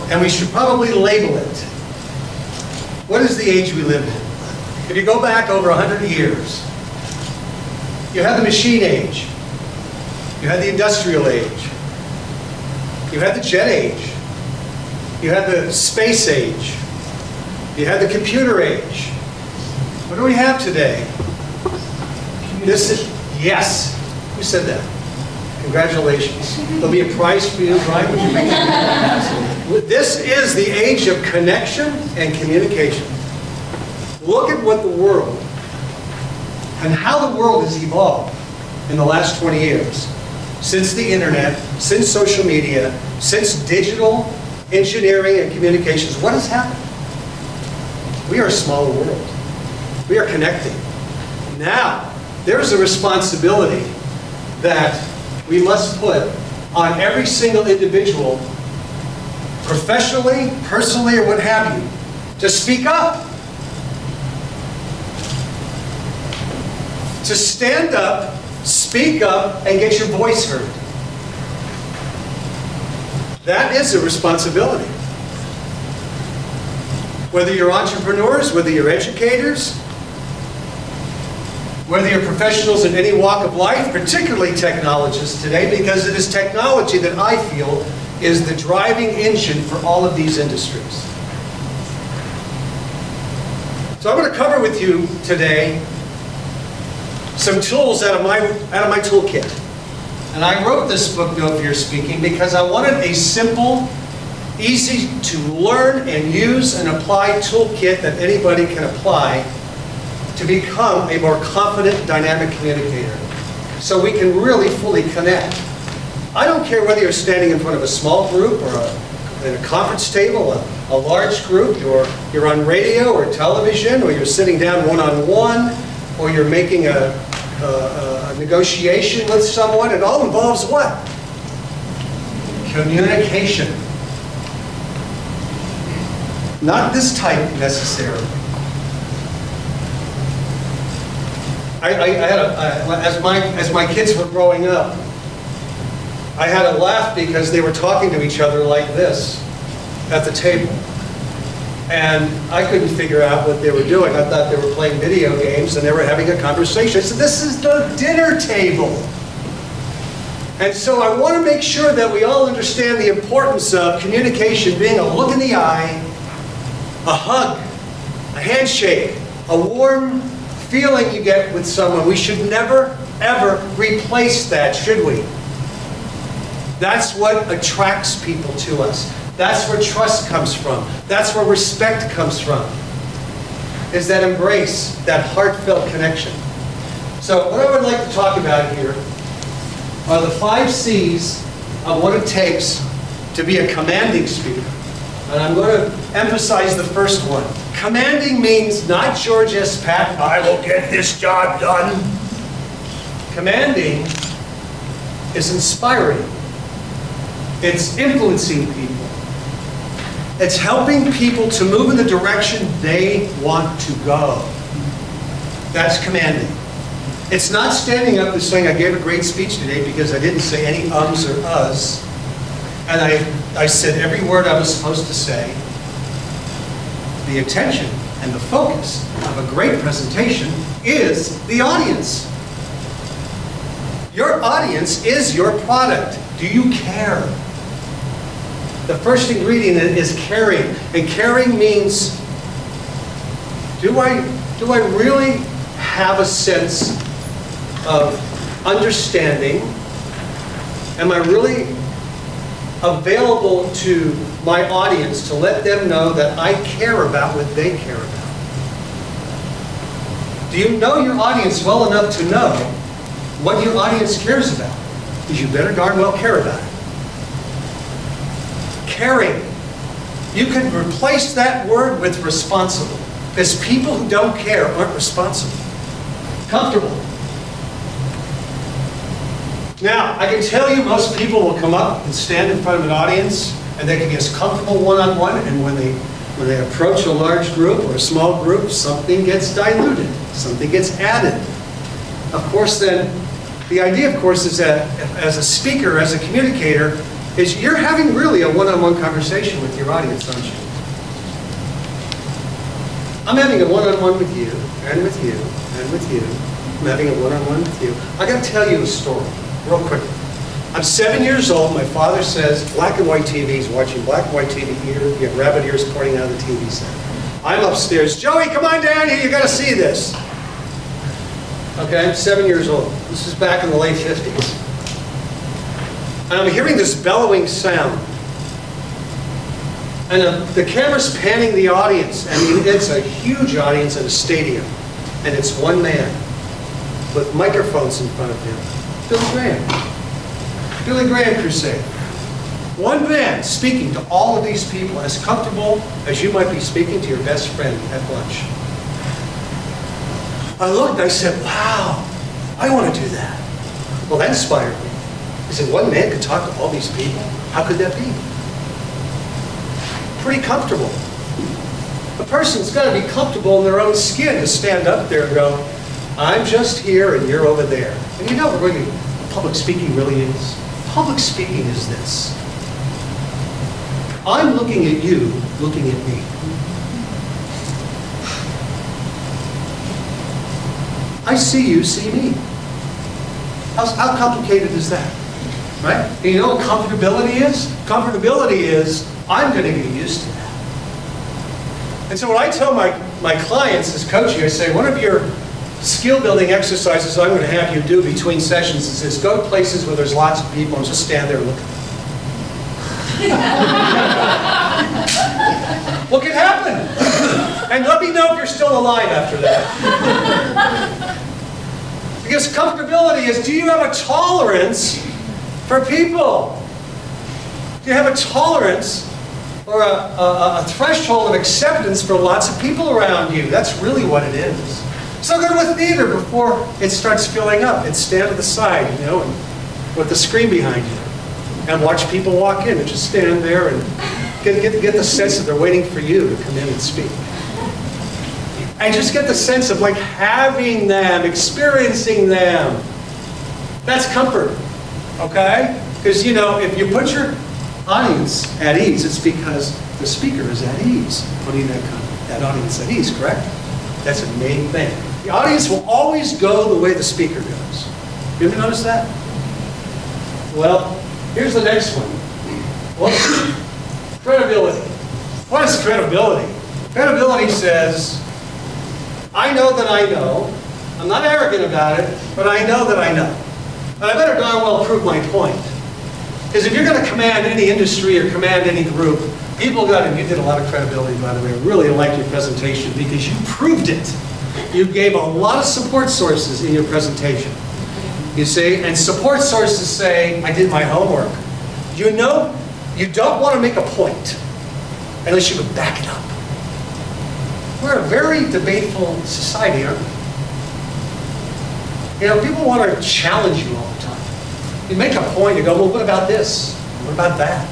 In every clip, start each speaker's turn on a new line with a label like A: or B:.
A: And we should probably label it. What is the age we live in? If you go back over 100 years, you had the machine age, you had the industrial age, you had the jet age, you had the space age, you had the computer age. What do we have today? This is, yes, who said that? Congratulations. There'll be a prize for you, right? This is the age of connection and communication. Look at what the world and how the world has evolved in the last 20 years. Since the internet, since social media, since digital engineering and communications, what has happened? We are a smaller world. We are connecting. Now, there's a responsibility that we must put on every single individual, professionally, personally, or what have you, to speak up. To stand up, speak up, and get your voice heard. That is a responsibility. Whether you're entrepreneurs, whether you're educators, whether you're professionals in any walk of life, particularly technologists today, because it is technology that I feel is the driving engine for all of these industries. So I'm going to cover with you today some tools out of my toolkit. And I wrote this book, No Fear Speaking, because I wanted a simple, easy to learn and use and apply toolkit that anybody can apply to become a more confident, dynamic communicator. So we can really fully connect. I don't care whether you're standing in front of a small group or at a conference table, a large group, or you're on radio or television, or you're sitting down one-on-one, or you're making a negotiation with someone. It all involves what? Communication. Not this type necessarily. As my kids were growing up, I had a laugh because they were talking to each other like this at the table. And I couldn't figure out what they were doing. I thought they were playing video games and they were having a conversation. I said, this is the dinner table. And so I want to make sure that we all understand the importance of communication being a look in the eye, a hug, a handshake, a warm feeling you get with someone. We should never, ever replace that, should we? That's what attracts people to us. That's where trust comes from. That's where respect comes from. Is that embrace, that heartfelt connection. So what I would like to talk about here are the 5 C's of what it takes to be a commanding speaker. And I'm going to emphasize the first one. Commanding means not George S. Patton, I will get this job done. Commanding is inspiring. It's influencing people. It's helping people to move in the direction they want to go. That's commanding. It's not standing up and saying, I gave a great speech today because I didn't say any ums or uhs. And I said every word I was supposed to say. The attention and the focus of a great presentation is the audience. Your audience is your product. Do you care? The first ingredient is caring. And caring means, do I really have a sense of understanding? Am I really available to my audience to let them know that I care about what they care about? Do you know your audience well enough to know what your audience cares about? Because you better darn well care about it. Caring. You could replace that word with responsible. Because people who don't care aren't responsible. Comfortable. Now, I can tell you most people will come up and stand in front of an audience and they can get comfortable one-on-one, and when they approach a large group or a small group, something gets diluted, something gets added. Of course then, the idea of course is that as a speaker, as a communicator, is you're having really a one-on-one conversation with your audience, aren't you? I'm having a one-on-one with you, and with you, and with you. I'm having a one-on-one with you. I got to tell you a story, real quickly. I'm 7 years old. My father says, black and white TV. He's watching black and white TV here. You have rabbit ears pointing out of the TV set. I'm upstairs. Joey, come on down here. You got to see this. Okay, I'm 7 years old. This is back in the late 50s. And I'm hearing this bellowing sound. And the camera's panning the audience. I mean, it's a huge audience in a stadium. And it's one man with microphones in front of him. Billy Graham. Billy Graham Crusade. One man speaking to all of these people as comfortable as you might be speaking to your best friend at lunch. I looked, I said, wow, I want to do that. Well, that inspired me. I said, one man could talk to all these people? How could that be? Pretty comfortable. A person's got to be comfortable in their own skin to stand up there and go, I'm just here and you're over there. And you know what really public speaking really is? Public speaking is this. I'm looking at you, looking at me. I see you, see me. How complicated is that? Right? And you know what comfortability is? Comfortability is, I'm going to get used to that. And so what I tell my clients as coaching, I say, one of your skill building exercises I'm going to have you do between sessions is this: go to places where there's lots of people and just stand there and look at them. What can happen? And let me know if you're still alive after that. Because comfortability is, do you have a tolerance for people? Do you have a tolerance or a threshold of acceptance for lots of people around you? That's really what it is. So go to a theater before it starts filling up and stand to the side, you know, and with the screen behind you. And watch people walk in and just stand there and get the sense that they're waiting for you to come in and speak. And just get the sense of like having them, experiencing them. That's comfort, okay? Because you know, if you put your audience at ease, it's because the speaker is at ease, putting that audience at ease, correct? That's a main thing. The audience will always go the way the speaker goes. You ever notice that? Well, here's the next one. Credibility. What is credibility? Credibility says, I know that I know. I'm not arrogant about it, but I know that I know. And I better darn well prove my point. Because if you're going to command any industry or command any group, people got it. You did a lot of credibility, by the way. I really liked your presentation because you proved it. You gave a lot of support sources in your presentation. You see, and support sources say, I did my homework. You know, you don't want to make a point unless you can back it up. We're a very debateful society, aren't we? You know, people want to challenge you all the time. You make a point, you go, well, what about this? What about that?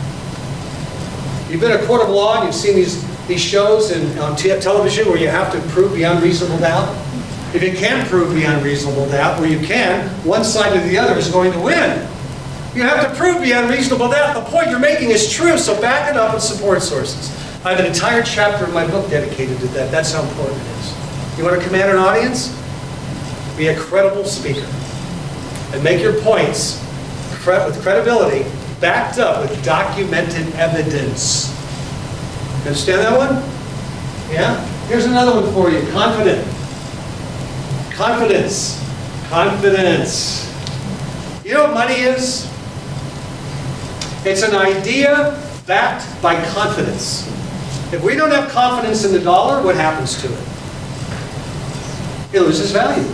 A: You've been a court of law and you've seen these shows on television where you have to prove beyond reasonable doubt. If you can't prove beyond reasonable doubt, where you can, one side or the other is going to win. You have to prove beyond reasonable doubt. The point you're making is true, so back it up with support sources. I have an entire chapter in my book dedicated to that. That's how important it is. You want to command an audience? Be a credible speaker. And make your points with credibility, backed up with documented evidence. You understand that one? Yeah? Here's another one for you. Confident. Confidence. Confidence. You know what money is? It's an idea backed by confidence. If we don't have confidence in the dollar, what happens to it? It loses value.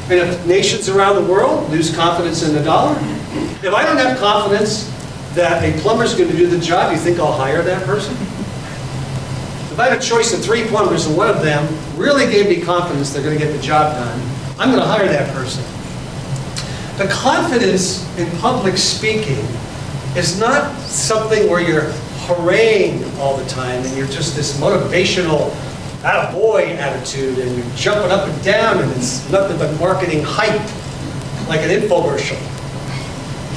A: And if nations around the world lose confidence in the dollar, if I don't have confidence that a plumber's going to do the job, you think I'll hire that person? If I had a choice of 3 plumbers and one of them really gave me confidence they're going to get the job done, I'm going to hire that person. The confidence in public speaking is not something where you're hooraying all the time and you're just this motivational attaboy attitude and you're jumping up and down and it's nothing but marketing hype like an infomercial.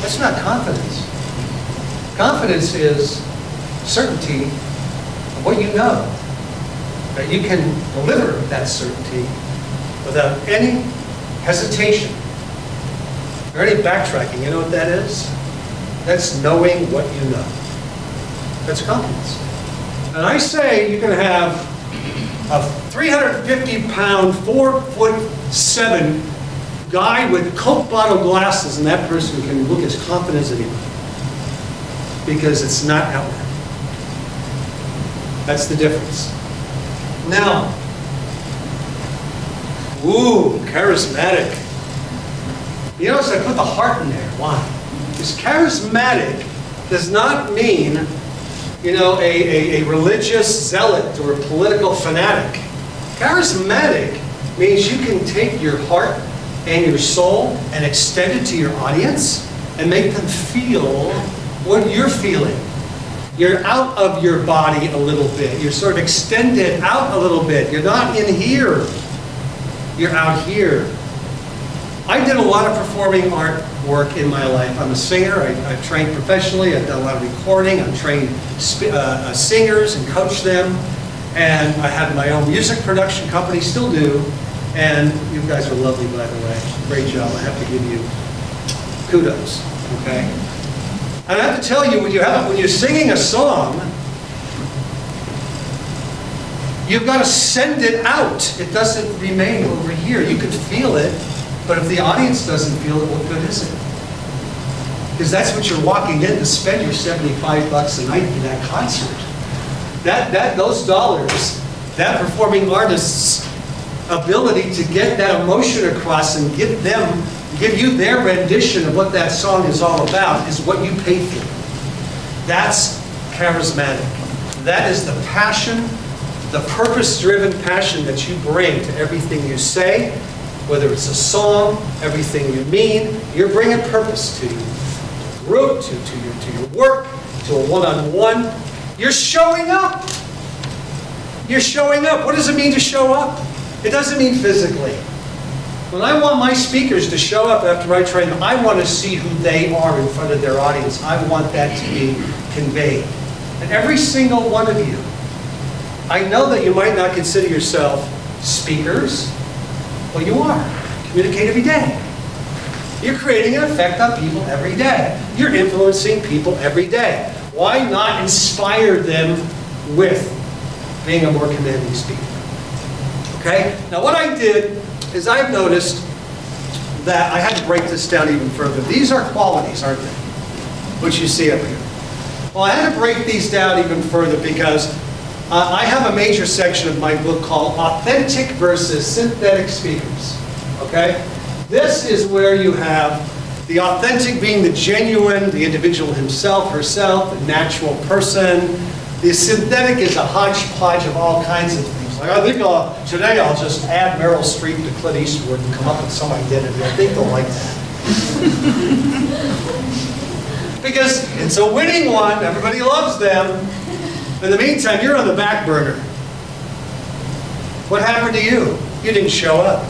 A: That's not confidence. Confidence is certainty of what you know. That you can deliver that certainty without any hesitation or any backtracking. You know what that is? That's knowing what you know. That's confidence. And I say you can have a 350-pound, 4'7" guy with Coke bottle glasses, and that person can look as confident as anybody. Because it's not outward. That's the difference. Now, ooh, charismatic. You notice I put the heart in there. Why? Because charismatic does not mean, you know, a religious zealot or a political fanatic. Charismatic means you can take your heart and your soul and extend it to your audience and make them feel what you're feeling. You're out of your body a little bit. You're sort of extended out a little bit. You're not in here. You're out here. I did a lot of performing art work in my life. I'm a singer. I've trained professionally. I've done a lot of recording. I've trained singers and coached them. And I had my own music production company, still do. And you guys are lovely, by the way. Great job. I have to give you kudos. Okay? And I have to tell you, when you're singing a song, you've got to send it out. It doesn't remain over here. You can feel it, but if the audience doesn't feel it, what good is it? Because that's what you're walking in to spend your $75 a night for that concert. Those dollars, that performing artist's ability to get that emotion across and give you their rendition of what that song is all about is what you pay for. That's charismatic. That is the passion, the purpose-driven passion that you bring to everything you say, whether it's a song, everything you mean. You're bringing purpose to your group, to your work, to a one-on-one. You're showing up. You're showing up. What does it mean to show up? It doesn't mean physically. When I want my speakers to show up after I train them, I want to see who they are in front of their audience. I want that to be conveyed. And every single one of you, I know that you might not consider yourself speakers, but you are. Communicate every day. You're creating an effect on people every day. You're influencing people every day. Why not inspire them with being a more commanding speaker? Okay? Now what I did is I've noticed that I had to break this down even further. These are qualities, aren't they? Which you see up here. Well, I had to break these down even further because I have a major section of my book called Authentic versus Synthetic Speakers. Okay? This is where you have the authentic being the genuine, the individual himself, herself, the natural person. The synthetic is a hodgepodge of all kinds of things. Like I think today I'll just add Meryl Streep to Clint Eastwood and come up with some identity. I think they'll like that. Because it's a winning one. Everybody loves them. In the meantime, you're on the back burner. What happened to you? You didn't show up.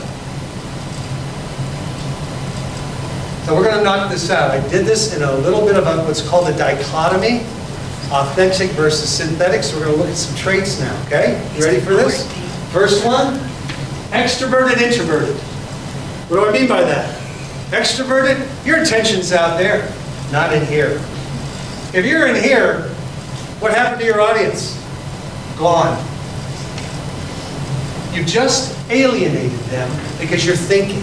A: So we're going to knock this out. I did this in a little bit of what's called a dichotomy. Authentic versus synthetic. So we're going to look at some traits now, okay? You ready for this? First one, extroverted, introverted. What do I mean by that? Extroverted, your attention's out there, not in here. If you're in here, what happened to your audience? Gone. You just alienated them because you're thinking.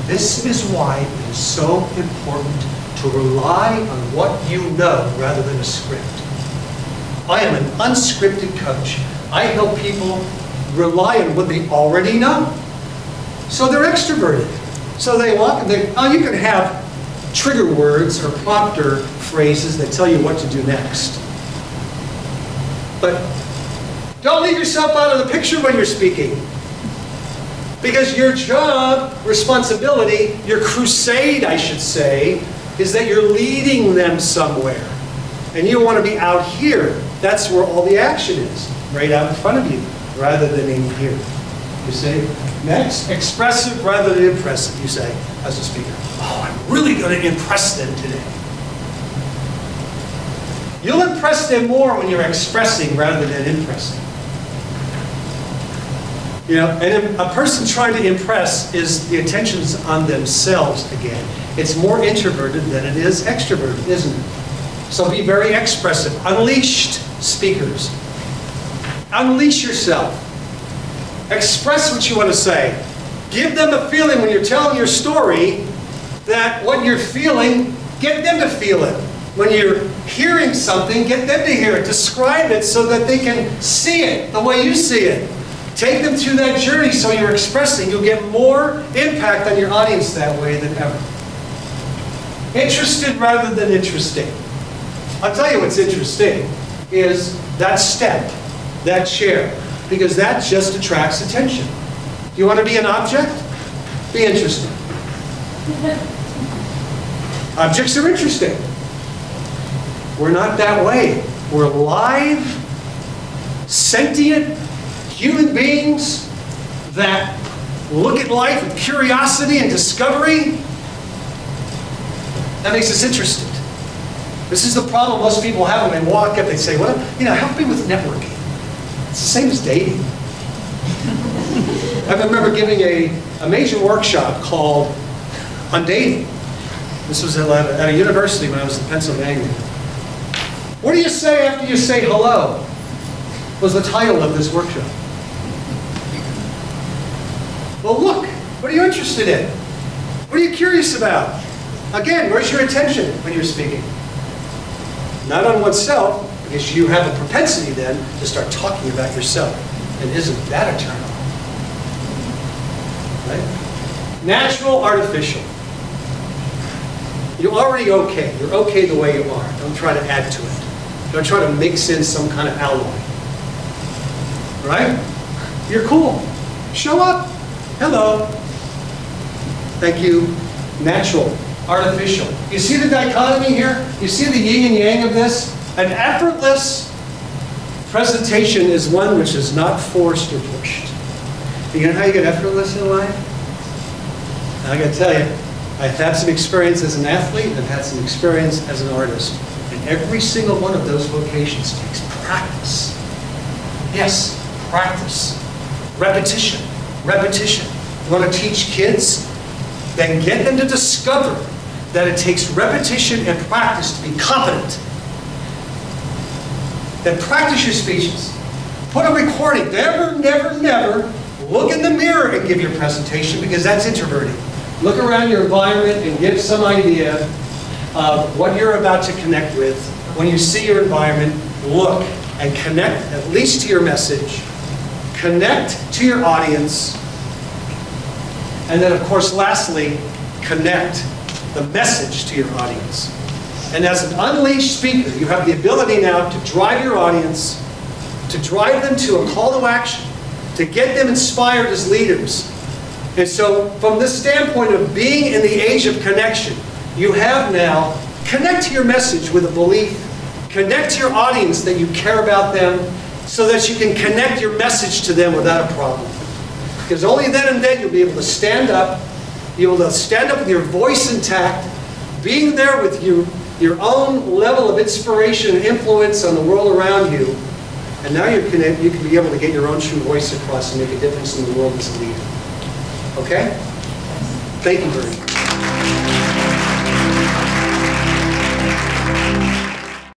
A: This is why it is so important to rely on what you know rather than a script. I am an unscripted coach. I help people rely on what they already know. So they're extroverted. So they walk and you can have trigger words or prompter phrases that tell you what to do next. But don't leave yourself out of the picture when you're speaking. Because your job, responsibility, your crusade, I should say, is that you're leading them somewhere. And you want to be out here. That's where all the action is, right out in front of you, rather than in here. You see? Next, expressive rather than impressive, you say, as a speaker. Oh, I'm really going to impress them today. You'll impress them more when you're expressing rather than impressing. You know, and a person trying to impress is the attention's on themselves again. It's more introverted than it is extroverted, isn't it? So be very expressive. Unleashed speakers. Unleash yourself. Express what you want to say. Give them a feeling when you're telling your story that what you're feeling, get them to feel it. When you're hearing something, get them to hear it. Describe it so that they can see it the way you see it. Take them through that journey so you're expressing. You'll get more impact on your audience that way than ever. Interested rather than interesting. I'll tell you what's interesting is that step, that chair, because that just attracts attention. You want to be an object? Be interesting. Objects are interesting. We're not that way. We're live, sentient human beings that look at life with curiosity and discovery. That makes us interested. This is the problem most people have when they walk up. They say, "Well, you know, help me with networking." It's the same as dating. I remember giving a major workshop called on dating. This was at a university when I was in Pennsylvania. What do you say after you say hello? Was the title of this workshop. Well, look, what are you interested in? What are you curious about? Again, where's your attention when you're speaking? Not on oneself, because you have a propensity then to start talking about yourself. And isn't that a turn on? Right? Natural, artificial. You're already okay. You're okay the way you are. Don't try to add to it. Don't try to mix in some kind of alloy. Right? You're cool. Show up. Hello. Thank you. Natural, artificial. You see the dichotomy here? You see the yin and yang of this? An effortless presentation is one which is not forced or pushed. You know how you get effortless in life? I got to tell you, I've had some experience as an athlete, I've had some experience as an artist. And every single one of those vocations takes practice. Yes, practice. Repetition. Repetition. You want to teach kids? Then get them to discover that it takes repetition and practice to be competent. Then practice your speeches. Put a recording. Never, never, never look in the mirror and give your presentation, because that's introverting. Look around your environment and give some idea of what you're about to connect with. When you see your environment, look and connect at least to your message. Connect to your audience. And then, of course, lastly, connect the message to your audience. And as an unleashed speaker, you have the ability now to drive your audience, to drive them to a call to action, to get them inspired as leaders. And so, from this standpoint of being in the age of connection, you have now, connect to your message with a belief, connect to your audience that you care about them, so that you can connect your message to them without a problem. Because only then and then you'll be able to stand up, you'll be able to stand up with your voice intact, being there with your own level of inspiration and influence on the world around you, and now you can be able to get your own true voice across and make a difference in the world as a leader. Okay? Thank you very much.